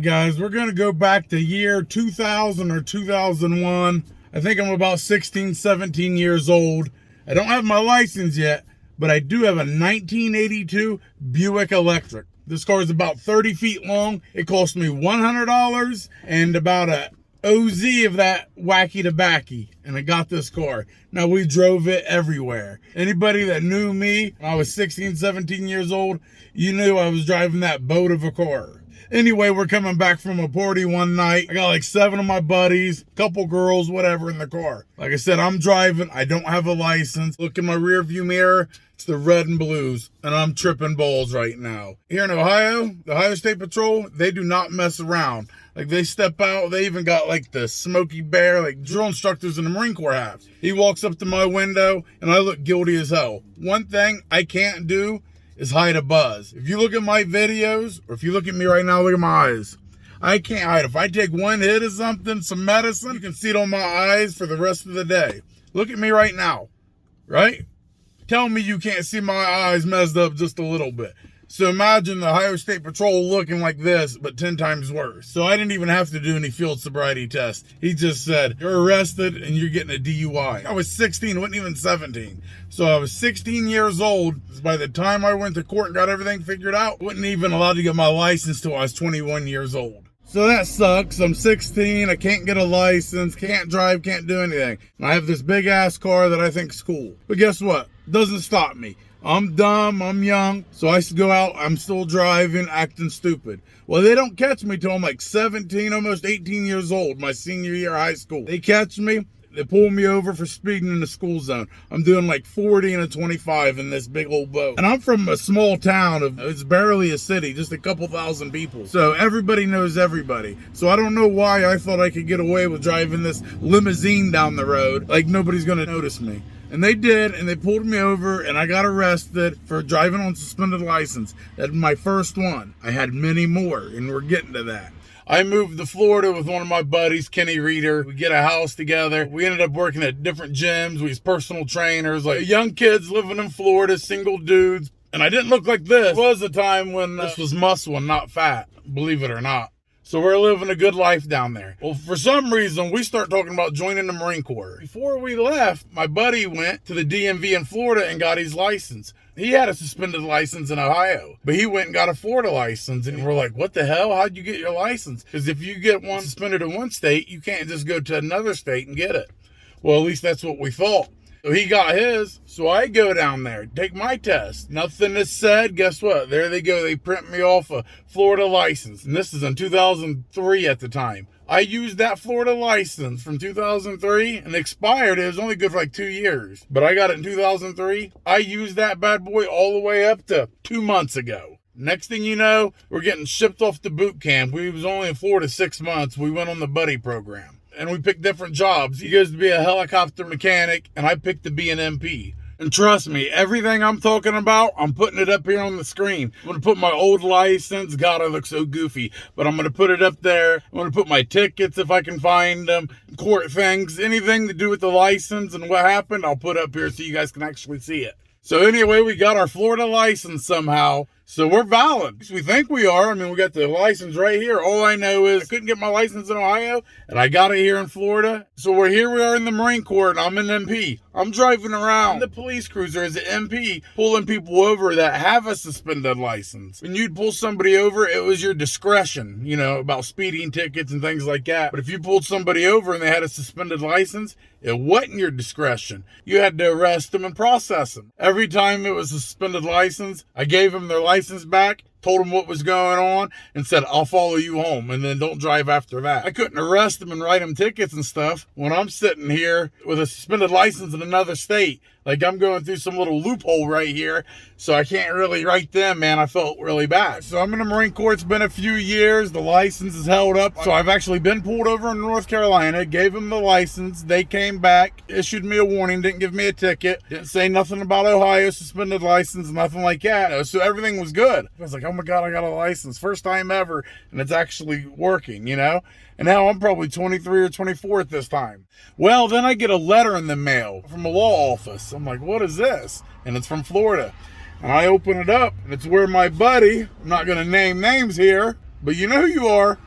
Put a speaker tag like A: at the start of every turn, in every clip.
A: right, guys, we're going to go back to year 2000 or 2001. I think I'm about 16, 17 years old. I don't have my license yet, but I do have a 1982 Buick Electra. This car is about 30 feet long. It cost me $100 and about a OZ of that wacky tobacco, and I got this car. Now, we drove it everywhere. Anybody that knew me when I was 16, 17 years old, you knew I was driving that boat of a car. Anyway, we're coming back from a party one night. I got like 7 of my buddies, couple girls, whatever, in the car. Like I said, I'm driving. I don't have a license. Look in my rear view mirror. It's the red and blues, and I'm tripping balls right now. Here in Ohio, the Ohio State Patrol, they do not mess around. Like, they step out, they even got like the Smokey Bear, like drill instructors in the Marine Corps have. He walks up to my window, and I look guilty as hell. One thing I can't do is hide a buzz. If you look at my videos, or if you look at me right now, look at my eyes. I can't hide. If I take one hit of something, some medicine, you can see it on my eyes for the rest of the day. Look at me right now, right? Tell me you can't see my eyes messed up just a little bit. So imagine the Ohio State Patrol looking like this, but 10 times worse. So I didn't even have to do any field sobriety tests. He just said, you're arrested and you're getting a DUI. I was 16, wasn't even 17. So I was 16 years old. By the time I went to court and got everything figured out, wasn't even allowed to get my license till I was 21 years old. So that sucks. I'm 16, I can't get a license, can't drive, can't do anything. And I have this big ass car that I think is cool. But guess what? Doesn't stop me. I'm dumb, I'm young, so I go out, I'm still driving, acting stupid. Well, they don't catch me till I'm like 17, almost 18 years old, my senior year of high school. They catch me, they pull me over for speeding in the school zone. I'm doing like 40 and a 25 in this big old boat. And I'm from a small town, it's barely a city, just a couple thousand people. So everybody knows everybody. So I don't know why I thought I could get away with driving this limousine down the road, like nobody's gonna notice me. And they did, and they pulled me over, and I got arrested for driving on suspended license. That's my first one. I had many more, and we're getting to that. I moved to Florida with one of my buddies, Kenny Reeder. We get a house together. We ended up working at different gyms. We was personal trainers, like young kids living in Florida, single dudes. And I didn't look like this. It was a time when this was muscle and not fat, believe it or not. So we're living a good life down there. Well, for some reason, we start talking about joining the Marine Corps. Before we left, my buddy went to the DMV in Florida and got his license. He had a suspended license in Ohio, but he went and got a Florida license. And we're like, what the hell? How'd you get your license? Because if you get one suspended in one state, you can't just go to another state and get it. Well, at least that's what we thought. So he got his, so I go down there, take my test. Nothing is said. Guess what? There they go. They print me off a Florida license. And this is in 2003 at the time. I used that Florida license from 2003 and expired. It was only good for like 2 years. But I got it in 2003. I used that bad boy all the way up to 2 months ago. Next thing you know, we're getting shipped off to boot camp. We was only in Florida 6 months. We went on the buddy program. And we picked different jobs. He goes to be a helicopter mechanic, and I picked to be an MP. And trust me, everything I'm talking about, I'm putting it up here on the screen. I'm going to put my old license. God, I look so goofy. But I'm going to put it up there. I'm going to put my tickets if I can find them. Court things, anything to do with the license and what happened, I'll put up here so you guys can actually see it. So anyway, we got our Florida license somehow. So we're valid. We think we are. I mean, we got the license right here. All I know is I couldn't get my license in Ohio, and I got it here in Florida. So we are in the Marine Corps, and I'm an MP. I'm driving around the police cruiser as an MP, pulling people over that have a suspended license. When you'd pull somebody over, it was your discretion, you know, about speeding tickets and things like that. But if you pulled somebody over and they had a suspended license, it wasn't your discretion. You had to arrest them and process them. Every time it was a suspended license, I gave them their license back, told them what was going on, and said, I'll follow you home, and then don't drive after that. I couldn't arrest them and write them tickets and stuff when I'm sitting here with a suspended license in another state. Like, I'm going through some little loophole right here, so I can't really write them, man. I felt really bad. So I'm in the Marine Corps. It's been a few years. The license is held up. So I've actually been pulled over in North Carolina, gave them the license. They came back, issued me a warning, didn't give me a ticket, didn't say nothing about Ohio suspended license, nothing like that. So everything was good. I was like, oh my God, I got a license. First time ever, and it's actually working, you know? And now I'm probably 23 or 24 at this time. Well, then I get a letter in the mail from a law office. I'm like, what is this? And it's from Florida. And I open it up, and it's where my buddy, I'm not going to name names here, but you know who you are,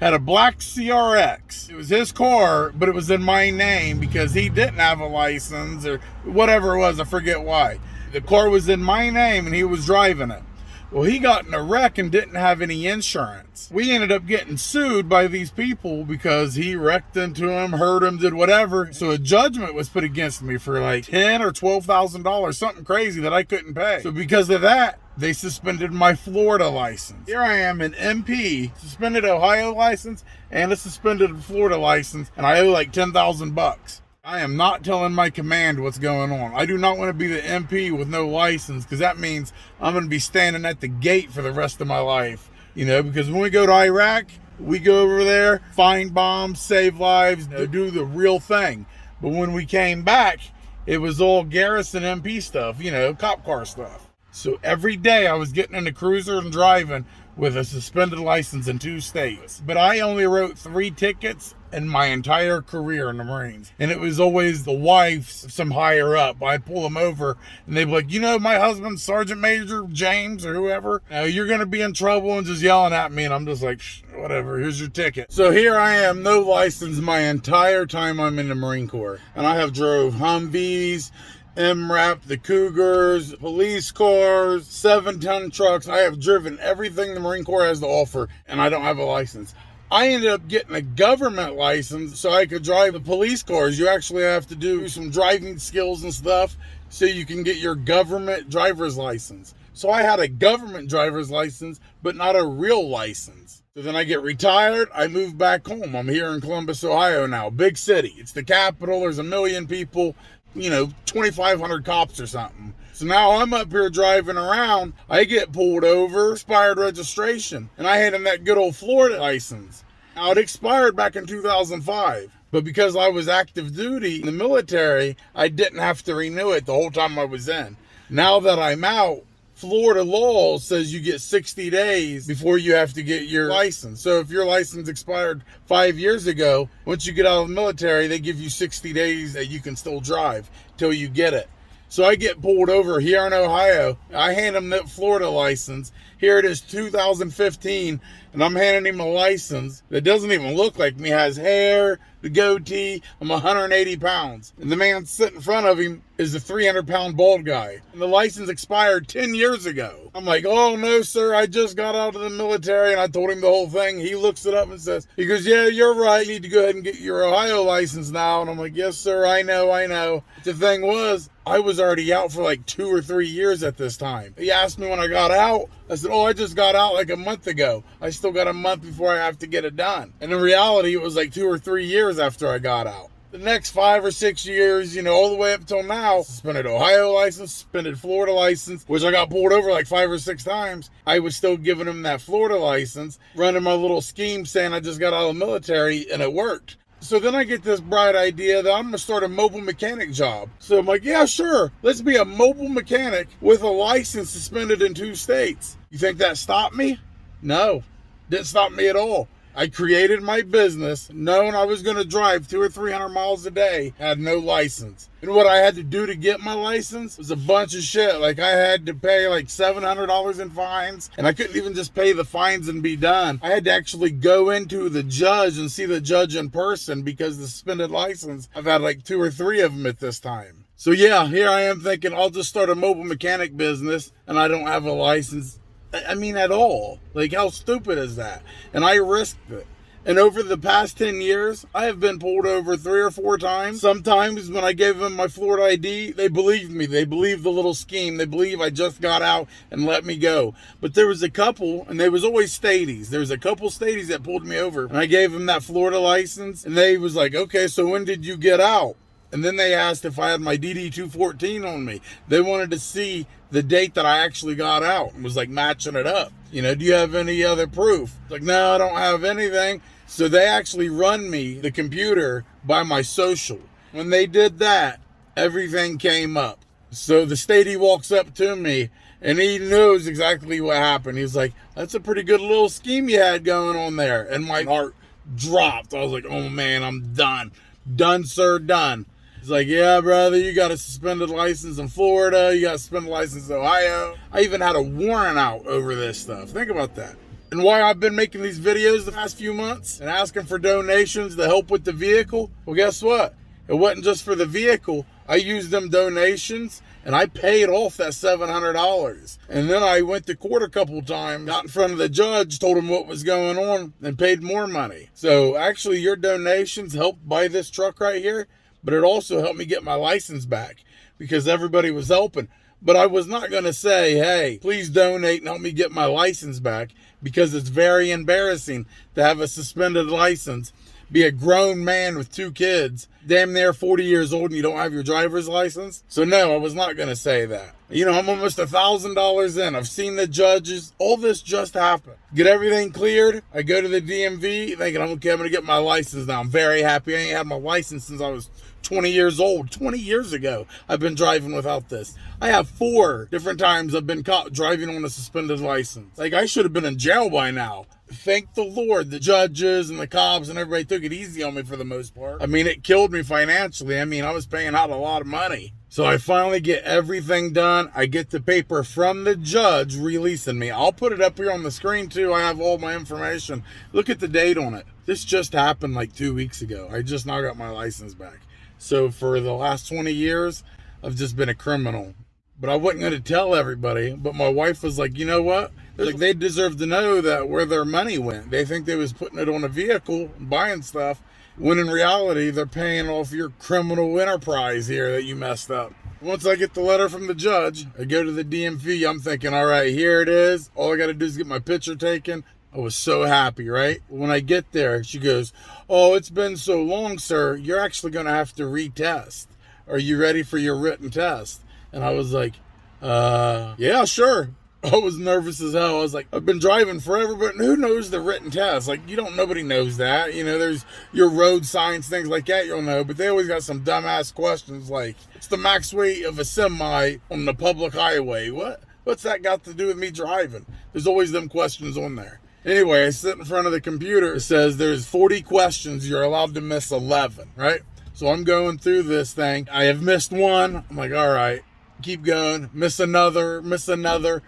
A: had a black CRX. It was his car, but it was in my name because he didn't have a license or whatever it was. I forget why. The car was in my name and he was driving it. Well, he got in a wreck and didn't have any insurance. We ended up getting sued by these people because he wrecked into him, hurt him, did whatever. So a judgment was put against me for like $10,000 or $12,000, something crazy that I couldn't pay. So because of that, they suspended my Florida license. Here I am, an MP, suspended Ohio license and a suspended Florida license, and I owe like $10,000. I am not telling my command what's going on. I do not want to be the MP with no license, because that means I'm going to be standing at the gate for the rest of my life. You know, because when we go to Iraq, we go over there, find bombs, save lives, do the real thing. But when we came back, it was all garrison MP stuff, you know, cop car stuff. So every day I was getting in the cruiser and driving with a suspended license in 2 states. But I only wrote 3 tickets in my entire career in the Marines. And it was always the wives of some higher up. I'd pull them over and they'd be like, you know, my husband's Sergeant Major James or whoever. You're going to be in trouble, and just yelling at me. And I'm just like, whatever, here's your ticket. So here I am, no license my entire time I'm in the Marine Corps. And I have drove Humvees, MRAP, the Cougars, police cars, 7-ton trucks. I have driven everything the Marine Corps has to offer, and I don't have a license. I ended up getting a government license so I could drive the police cars. You actually have to do some driving skills and stuff so you can get your government driver's license. So I had a government driver's license, but not a real license. So then I get retired, I move back home. I'm here in Columbus, Ohio now, big city. It's the capital, there's 1 million people, you know, 2,500 cops or something. So now I'm up here driving around, I get pulled over, expired registration, and I had him that good old Florida license. Now it expired back in 2005, but because I was active duty in the military, I didn't have to renew it the whole time I was in. Now that I'm out, Florida law says you get 60 days before you have to get your license. So if your license expired 5 years ago, once you get out of the military, they give you 60 days that you can still drive till you get it. So I get pulled over here in Ohio. I hand him that Florida license. Here it is 2015, and I'm handing him a license that doesn't even look like me. Has hair, the goatee. I'm 180 pounds. And the man sitting in front of him is a 300-pound bald guy. And the license expired 10 years ago. I'm like, oh, no, sir, I just got out of the military. And I told him the whole thing. He looks it up and says, he goes, yeah, you're right. You need to go ahead and get your Ohio license now. And I'm like, yes, sir, I know. The thing was, I was already out for like 2 or 3 years at this time. He asked me when I got out. I said, oh, I just got out like a month ago. I still got a month before I have to get it done. And in reality, it was like 2 or 3 years after I got out. The next 5 or 6 years, you know, all the way up till now, suspended Ohio license, suspended Florida license, which I got pulled over like 5 or 6 times. I was still giving him that Florida license, running my little scheme saying I just got out of the military, and it worked. So then I get this bright idea that I'm going to start a mobile mechanic job. So I'm like, yeah, sure. Let's be a mobile mechanic with a license suspended in 2 states. You think that stopped me? No, didn't stop me at all. I created my business knowing I was going to drive 200 or 300 miles a day, had no license. And what I had to do to get my license was a bunch of shit. Like I had to pay like $700 in fines, and I couldn't even just pay the fines and be done. I had to actually go into the judge and see the judge in person because the suspended license, I've had like 2 or 3 of them at this time. So yeah, here I am thinking I'll just start a mobile mechanic business and I don't have a license. I mean, at all. Like, how stupid is that? And I risked it. And over the past 10 years, I have been pulled over 3 or 4 times. Sometimes when I gave them my Florida ID, they believed me. They believed the little scheme. They believe I just got out and let me go. But there was a couple, and they was always stadies. There was a couple stadies that pulled me over. And I gave them that Florida license. And they was like, okay, so when did you get out? And then they asked if I had my DD-214 on me. They wanted to see the date that I actually got out and was like matching it up. You know, do you have any other proof? Like, no, I don't have anything. So they actually run me the computer by my social. When they did that, everything came up. So the statey walks up to me and he knows exactly what happened. He's like, that's a pretty good little scheme you had going on there. And my heart dropped. I was like, oh man, I'm done. Done, sir, done. He's like, yeah, brother, you got a suspended license in Florida. You got a suspended license in Ohio. I even had a warrant out over this stuff. Think about that. And why I've been making these videos the past few months and asking for donations to help with the vehicle, well, guess what? It wasn't just for the vehicle. I used them donations and I paid off that $700. And then I went to court a couple times, got in front of the judge, told him what was going on, and paid more money. So actually your donations helped buy this truck right here, but it also helped me get my license back because everybody was helping. But I was not going to say, hey, please donate and help me get my license back, because it's very embarrassing to have a suspended license, be a grown man with 2 kids, damn near 40 years old, and you don't have your driver's license. So no, I was not going to say that. You know, I'm almost $1,000 in. I've seen the judges. All this just happened. Get everything cleared. I go to the DMV thinking, okay, I'm going to get my license now. I'm very happy. I ain't had my license since I was 20 years old. 20 years ago, I've been driving without this. I have 4 different times I've been caught driving on a suspended license. Like, I should have been in jail by now. Thank the Lord, the judges and the cops and everybody took it easy on me for the most part. I mean, it killed me financially. I mean, I was paying out a lot of money. So I finally get everything done. I get the paper from the judge releasing me. I'll put it up here on the screen too. I have all my information. Look at the date on it. This just happened like 2 weeks ago. I just now got my license back. So for the last 20 years, I've just been a criminal. But I wasn't going to tell everybody. But my wife was like, you know what? Like, they deserve to know that where their money went. They think they was putting it on a vehicle and buying stuff, when in reality, they're paying off your criminal enterprise here that you messed up. Once I get the letter from the judge, I go to the DMV. I'm thinking, all right, here it is. All I got to do is get my picture taken. I was so happy, right? When I get there, she goes, oh, it's been so long, sir. You're actually going to have to retest. Are you ready for your written test? And I was like, yeah, sure. I was nervous as hell. I was like, I've been driving forever, but who knows the written test? Like, nobody knows that. You know, there's your road signs, things like that you'll know, but they always got some dumbass questions like, what's the max weight of a semi on the public highway? What's that got to do with me driving? There's always them questions on there. Anyway, I sit in front of the computer. It says there's 40 questions. You're allowed to miss 11, right? So I'm going through this thing. I have missed one. I'm like, all right. Keep going, miss another.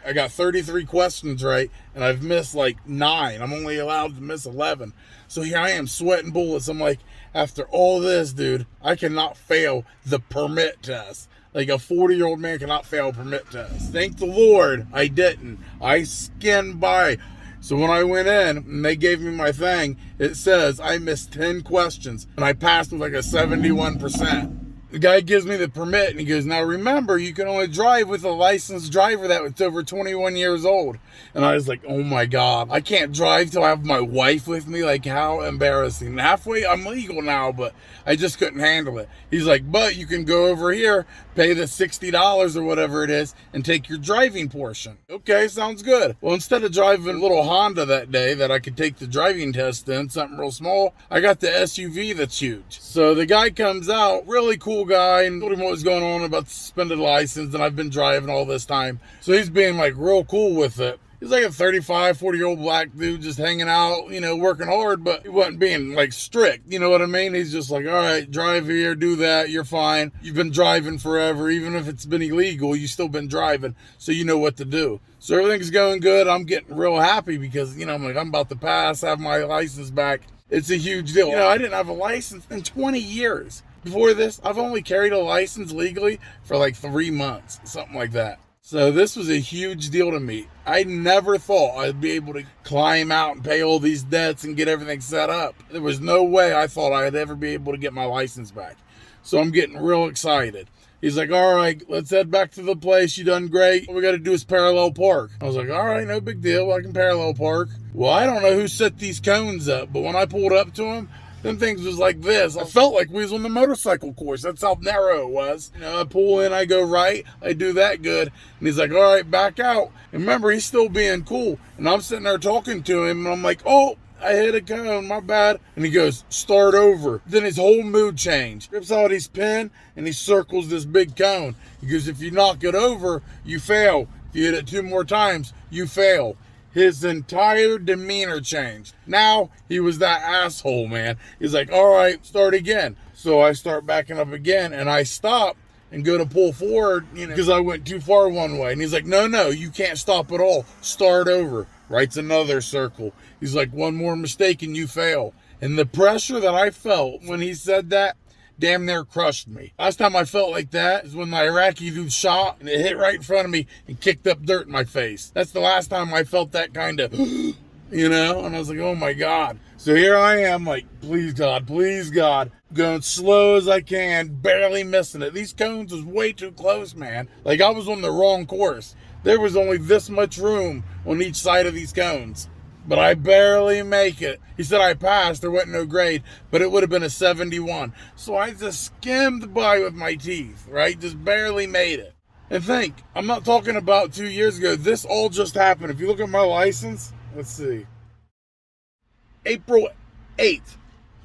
A: I got 33 questions right, and I've missed like 9. I'm only allowed to miss 11. So here I am sweating bullets. I'm like, after all this, dude, I cannot fail the permit test. Like, a 40-year-old man cannot fail a permit test. Thank the Lord I didn't. I skinned by. So when I went in and they gave me my thing, it says I missed 10 questions, and I passed with like a 71%. The guy gives me the permit and he goes, now remember, you can only drive with a licensed driver that's over 21 years old. And I was like, oh my God, I can't drive till I have my wife with me. Like, how embarrassing. Halfway, I'm legal now, but I just couldn't handle it. He's like, but you can go over here, pay the $60 or whatever it is, and take your driving portion. Okay, sounds good. Well, instead of driving a little Honda that day that I could take the driving test in, something real small, I got the SUV that's huge. So the guy comes out, really cool guy, and told him what was going on about the suspended license, and I've been driving all this time. So he's being like real cool with it. He's like a 35, 40-year-old black dude just hanging out, working hard, but he wasn't being like strict. You know what I mean? He's just like, all right, drive here, do that, you're fine. You've been driving forever. Even if it's been illegal, you've still been driving, so you know what to do. So everything's going good. I'm getting real happy because, I'm like, I'm about to pass, have my license back. It's a huge deal. I didn't have a license in 20 years. Before this, I've only carried a license legally for like 3 months, something like that. So this was a huge deal to me. I never thought I'd be able to climb out and pay all these debts and get everything set up. There was no way I thought I'd ever be able to get my license back. So I'm getting real excited. He's like, all right, let's head back to the place. You done great. All we got to do is parallel park. I was like, all right, no big deal. I can parallel park. Well, I don't know who set these cones up, but when I pulled up to him, them things was like this. I felt like we was on the motorcycle course. That's how narrow it was. I pull in, I go right, I do that good. And he's like, all right, back out. And remember, he's still being cool. And I'm sitting there talking to him, and I'm like, oh, I hit a cone, my bad. And he goes, start over. Then his whole mood changed. Rips out his pen, and he circles this big cone. He goes, if you knock it over, you fail. If you hit it 2 more times, you fail. His entire demeanor changed. Now he was that asshole, man. He's like, all right, start again. So I start backing up again, and I stop and go to pull forward, because I went too far one way. And he's like, no, you can't stop at all. Start over. Writes another circle. He's like, one more mistake and you fail. And the pressure that I felt when he said that damn near crushed me. Last time I felt like that is when the Iraqi dude shot and it hit right in front of me and kicked up dirt in my face. That's the last time I felt that kind of, you know? And I was like, oh my God. So here I am, like, please God, going slow as I can, barely missing it. These cones was way too close, man. Like, I was on the wrong course. There was only this much room on each side of these cones, but I barely make it. He said I passed, there wasn't no grade, but it would have been a 71. So I just skimmed by with my teeth, right? Just barely made it. And think, I'm not talking about 2 years ago. This all just happened. If you look at my license, let's see. April 8th.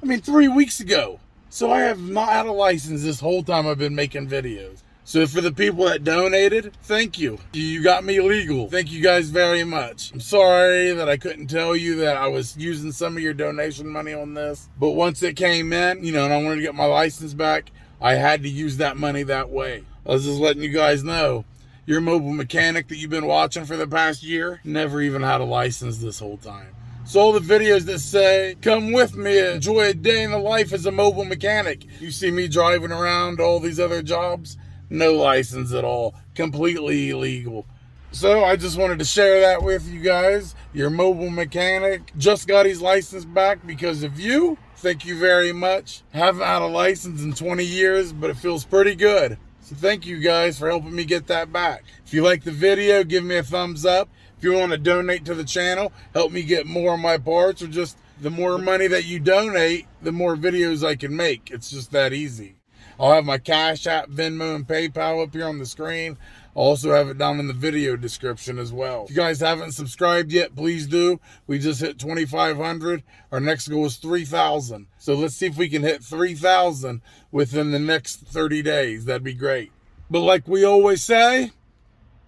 A: I mean, 3 weeks ago. So I have not had a license this whole time I've been making videos. So for the people that donated, thank you. You got me legal. Thank you guys very much. I'm sorry that I couldn't tell you that I was using some of your donation money on this. But once it came in, you know, and I wanted to get my license back, I had to use that money that way. I was just letting you guys know. Your mobile mechanic that you've been watching for the past year never even had a license this whole time. So all the videos that say, come with me, enjoy a day in the life as a mobile mechanic. You see me driving around all these other jobs, no license at all, completely illegal. So I just wanted to share that with you guys. Your mobile mechanic just got his license back because of you. Thank you very much. Haven't had a license in 20 years, but it feels pretty good. So thank you guys for helping me get that back. If you like the video, give me a thumbs up. If you want to donate to the channel, help me get more of my parts, or just the more money that you donate, the more videos I can make. It's just that easy. I'll have my Cash App, Venmo, and PayPal up here on the screen. I'll also have it down in the video description as well. If you guys haven't subscribed yet, please do. We just hit 2,500. Our next goal is 3,000. So let's see if we can hit 3,000 within the next 30 days. That'd be great. But like we always say,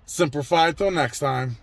A: Semper Fi till next time.